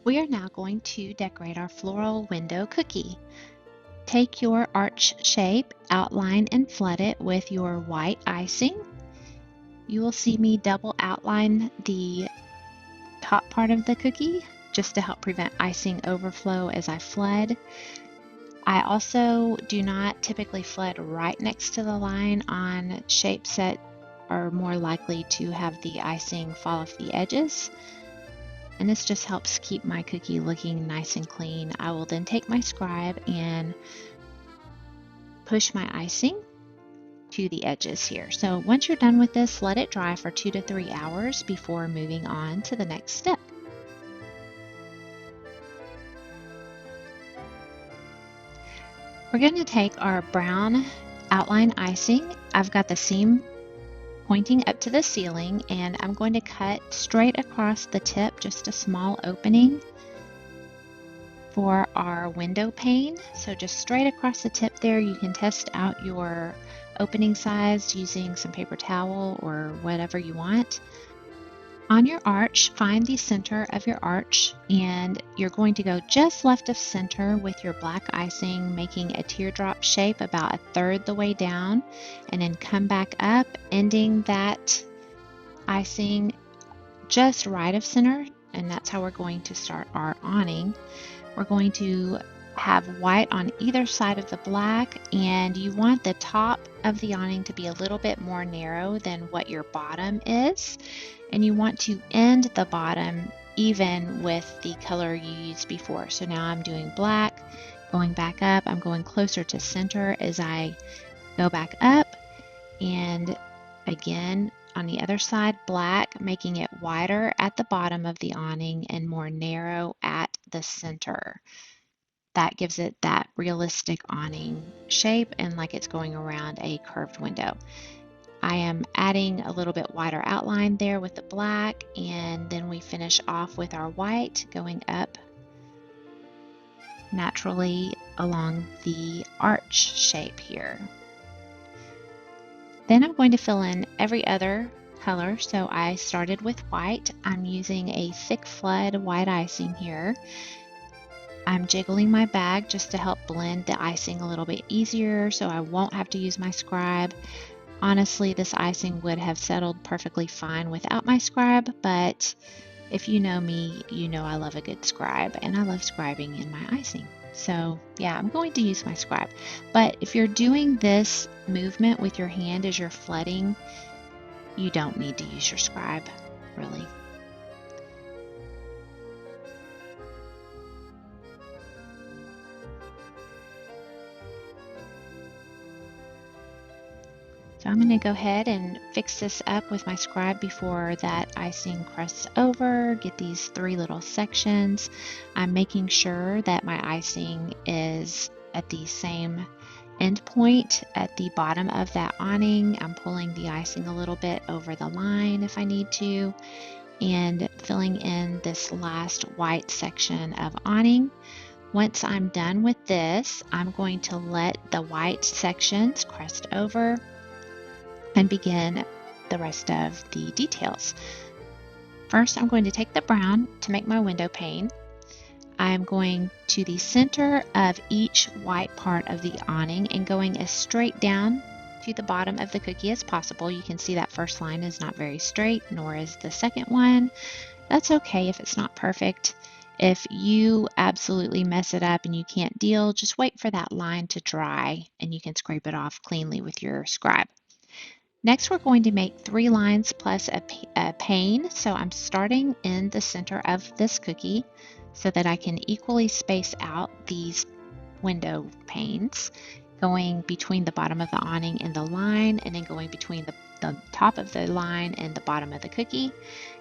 We are now going to decorate our floral window cookie. Take your arch shape, outline and flood it with your white icing. You will see me double outline the top part of the cookie just to help prevent icing overflow as I flood. I also do not typically flood right next to the line on shapes that are more likely to have the icing fall off the edges. And this just helps keep my cookie looking nice and clean. I will then take my scribe and push my icing to the edges here. So once you're done with this, let it dry for 2 to 3 hours before moving on to the next step. We're going to take our brown outline icing. I've got the seam pointing up to the ceiling, and I'm going to cut straight across the tip, just a small opening for our window pane. So just straight across the tip there. You can test out your opening size using some paper towel or whatever you want. On your arch, find the center of your arch, and you're going to go just left of center with your black icing, making a teardrop shape about 1/3 the way down, and then come back up, ending that icing just right of center, and that's how we're going to start our awning. We're going to have white on either side of the black, and you want the top of the awning to be a little bit more narrow than what your bottom is, and you want to end the bottom even with the color you used before. So now I'm doing black, going back up, I'm going closer to center as I go back up, and again on the other side black, making it wider at the bottom of the awning and more narrow at the center. That gives it that realistic awning shape and like it's going around a curved window. I am adding a little bit wider outline there with the black, and then we finish off with our white going up naturally along the arch shape here. Then I'm going to fill in every other color. So I started with white. I'm using a thick flood white icing here. I'm jiggling my bag just to help blend the icing a little bit easier so I won't have to use my scribe. Honestly, this icing would have settled perfectly fine without my scribe, but if you know me, you know I love a good scribe, and I love scribing in my icing. So yeah, I'm going to use my scribe. But if you're doing this movement with your hand as you're flooding, you don't need to use your scribe, really. So I'm going to go ahead and fix this up with my scribe before that icing crusts over. Get these 3 little sections. I'm making sure that my icing is at the same end point at the bottom of that awning. I'm pulling the icing a little bit over the line if I need to, and filling in this last white section of awning. Once I'm done with this, I'm going to let the white sections crust over and begin the rest of the details. First, I'm going to take the brown to make my window pane. I'm going to the center of each white part of the awning and going as straight down to the bottom of the cookie as possible. You can see that first line is not very straight, nor is the second one. That's okay if it's not perfect. If you absolutely mess it up and you can't deal, just wait for that line to dry and you can scrape it off cleanly with your scribe. Next, we're going to make 3 lines plus a pane. So I'm starting in the center of this cookie so that I can equally space out these window panes, going between the bottom of the awning and the line, and then going between the top of the line and the bottom of the cookie,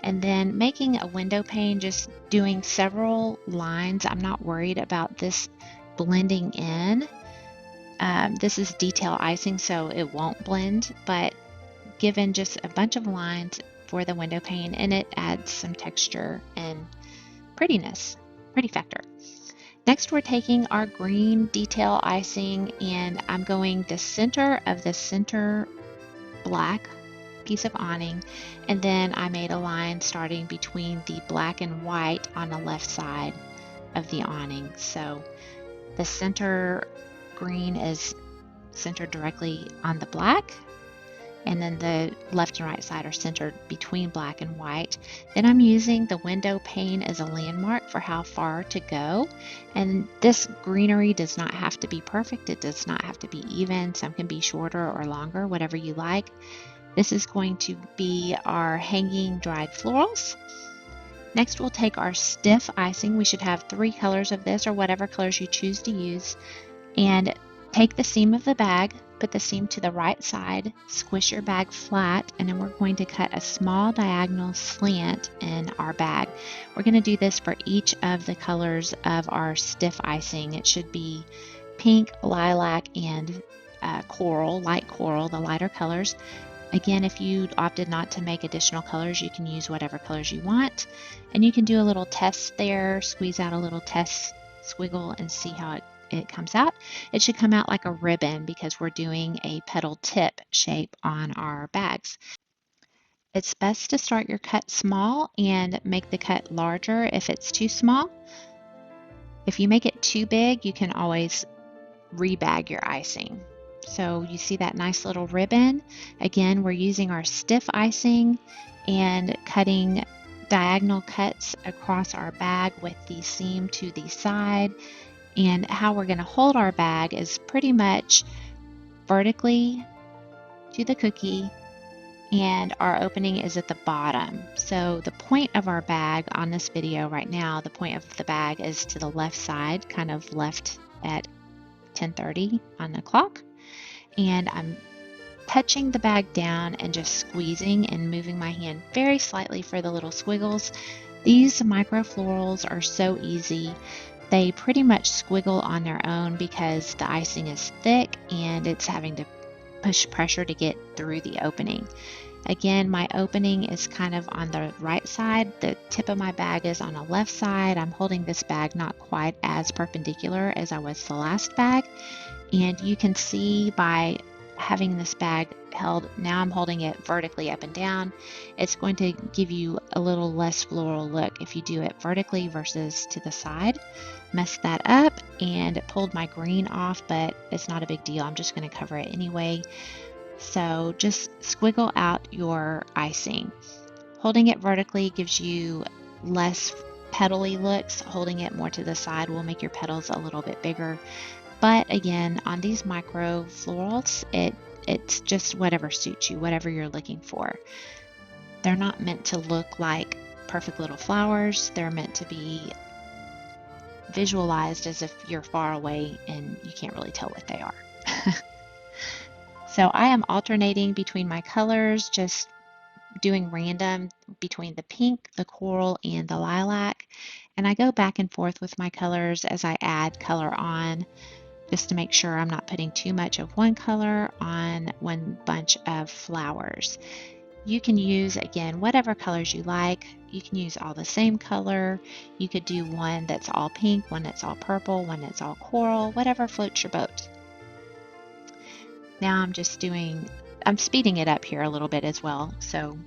and then making a window pane, just doing several lines. I'm not worried about this blending in. This is detail icing, so it won't blend, but given just a bunch of lines for the window pane, and it adds some texture and pretty factor. Next, we're taking our green detail icing, and I'm going the center of the center black piece of awning, and then I made a line starting between the black and white on the left side of the awning. So the center green is centered directly on the black, and then the left and right side are centered between black and white. Then I'm using the window pane as a landmark for how far to go. And this greenery does not have to be perfect. It does not have to be even. Some can be shorter or longer, whatever you like. This is going to be our hanging dried florals. Next, we'll take our stiff icing. We should have 3 colors of this, or whatever colors you choose to use, and take the seam of the bag, put the seam to the right side, squish your bag flat, and then we're going to cut a small diagonal slant in our bag. We're going to do this for each of the colors of our stiff icing. It should be pink, lilac, and coral, light coral, the lighter colors. Again, if you opted not to make additional colors, you can use whatever colors you want. And you can do a little test there, squeeze out a little test squiggle and see how it comes out. It should come out like a ribbon because we're doing a petal tip shape on our bags. It's best to start your cut small and make the cut larger if it's too small. If you make it too big, you can always rebag your icing. So you see that nice little ribbon. Again, we're using our stiff icing and cutting diagonal cuts across our bag with the seam to the side. And how we're going to hold our bag is pretty much vertically to the cookie, and our opening is at the bottom. So the point of our bag on this video right now, the point of the bag is to the left side, kind of left at 10:30 on the clock. And I'm touching the bag down and just squeezing and moving my hand very slightly for the little squiggles. These micro florals are so easy. They pretty much squiggle on their own because the icing is thick and it's having to push pressure to get through the opening. Again, my opening is kind of on the right side. The tip of my bag is on the left side. I'm holding this bag not quite as perpendicular as I was the last bag. And you can see by having this bag held, now I'm holding it vertically up and down. It's going to give you a little less floral look if you do it vertically versus to the side. Messed that up and it pulled my green off, but it's not a big deal. I'm just going to cover it anyway. So just squiggle out your icing. Holding it vertically gives you less petally looks. Holding it more to the side will make your petals a little bit bigger. But again, on these micro florals, it's just whatever suits you, whatever you're looking for. They're not meant to look like perfect little flowers. They're meant to be visualized as if you're far away and you can't really tell what they are. So I am alternating between my colors, just doing random between the pink, the coral, and the lilac. And I go back and forth with my colors as I add color on, just to make sure I'm not putting too much of one color on one bunch of flowers. You can use, again, whatever colors you like. You can use all the same color. You could do one that's all pink, one that's all purple, one that's all coral, whatever floats your boat. Now I'm speeding it up here a little bit as well, so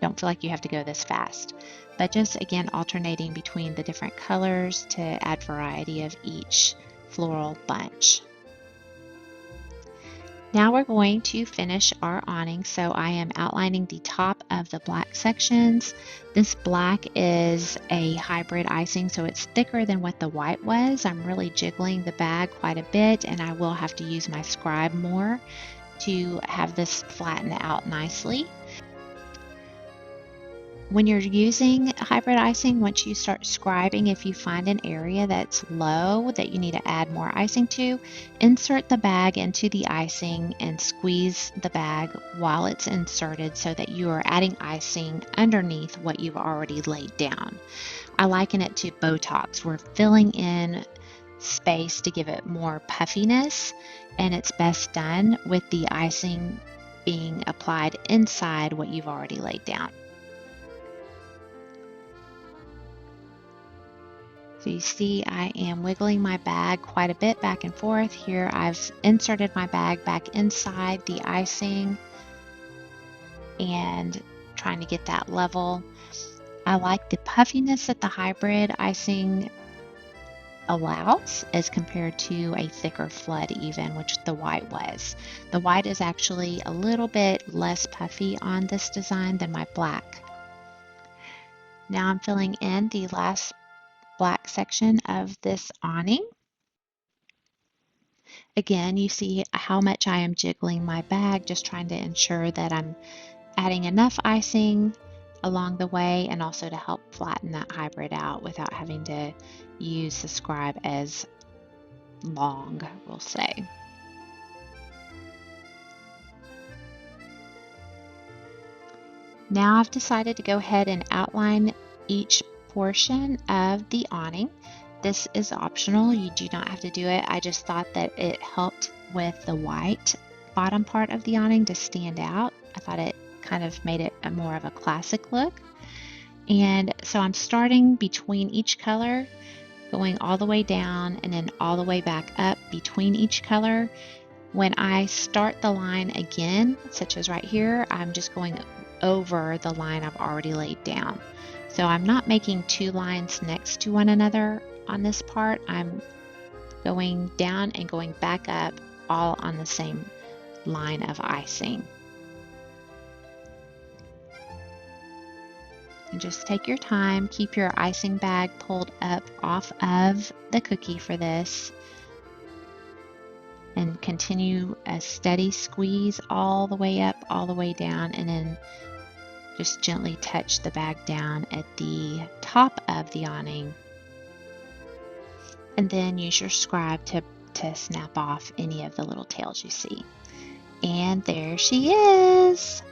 don't feel like you have to go this fast. But just, again, alternating between the different colors to add variety of each floral bunch. Now we're going to finish our awning. So I am outlining the top of the black sections. This black is a hybrid icing, so it's thicker than what the white was. I'm really jiggling the bag quite a bit, and I will have to use my scribe more to have this flatten out nicely. When you're using hybrid icing, once you start scribing, if you find an area that's low that you need to add more icing to, insert the bag into the icing and squeeze the bag while it's inserted so that you are adding icing underneath what you've already laid down. I liken it to Botox. We're filling in space to give it more puffiness, and it's best done with the icing being applied inside what you've already laid down. So you see I am wiggling my bag quite a bit back and forth. Here I've inserted my bag back inside the icing. and trying to get that level. I like the puffiness that the hybrid icing allows as compared to a thicker flood even, which the white was. The white is actually a little bit less puffy on this design than my black. Now I'm filling in the last black section of this awning. Again, you see how much I am jiggling my bag, just trying to ensure that I'm adding enough icing along the way and also to help flatten that hybrid out without having to use the scribe as long, we'll say. Now I've decided to go ahead and outline each portion of the awning. This is optional, you do not have to do it. I just thought that it helped with the white bottom part of the awning to stand out. I thought it kind of made it a more of a classic look. And so I'm starting between each color, going all the way down and then all the way back up between each color. When I start the line again, such as right here, I'm just going over the line I've already laid down. So I'm not making two lines next to one another on this part. I'm going down and going back up all on the same line of icing. And just take your time, keep your icing bag pulled up off of the cookie for this, and continue a steady squeeze all the way up, all the way down, and then just gently touch the bag down at the top of the awning. And then use your scribe to snap off any of the little tails you see. And there she is!